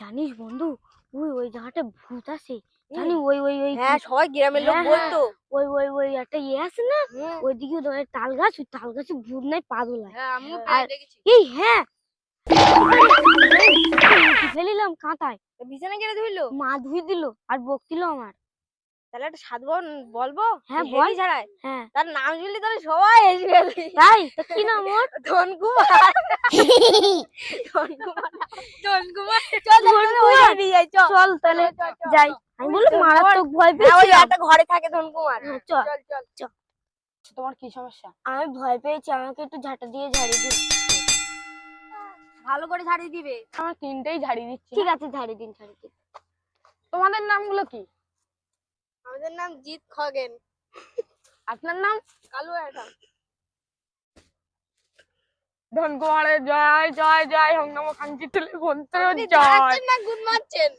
জানিস বন্ধু, ওই জায়গাটা ভূত আছে। জানি ওই হ্যাঁ, সবাই গ্রামের লোক বলতো। ওই একটা আছে না, ওইদিকে তাল গাছ, ওই তাল গাছে ভূত নাই পা দোলায়। হ্যাঁ, আমিও প্রায় দেখেছি। এই হ্যাঁ, ফেলিলাম কাঁটায়, বিছানা কেটে ধুইলো, মা ধুই দিল আর বকছিল আমার। তাহলে একটা সাধু বলবো? হ্যাঁ বল। ছাড়াই হ্যাঁ, তার নাম শুনলে তাহলে সবাই আসবে। তাই তো কি নাম ওর? ধনকুমার। চল তাহলে যাই। আমি বলি মারাত্মক ভয় পেয়েছি, একটা ঘরে থাকে ধনকুমার। চল চল। তোমার কি সমস্যা? আমি ভয় পেয়েছি, আমাকে একটু ঝাঁটা দিয়ে ঝাড়িয়ে দিন। ভালো করে ঝাড়িয়ে দিবে। আমার তিনটেই ঝাড়িয়ে দিচ্ছি। ঠিক আছে, ঝাড়িয়ে দিন। তোমাদের নামগুলো কি? আমাদের নাম জিৎ খগেন। আপনার নাম? কালু এটা। ধনকুমারের জয় জয় জয়, হংনম কাঞ্চি তুলে বলতে আপনি জয়। দাঁড়াচ্ছেন না গুণ মারছেন?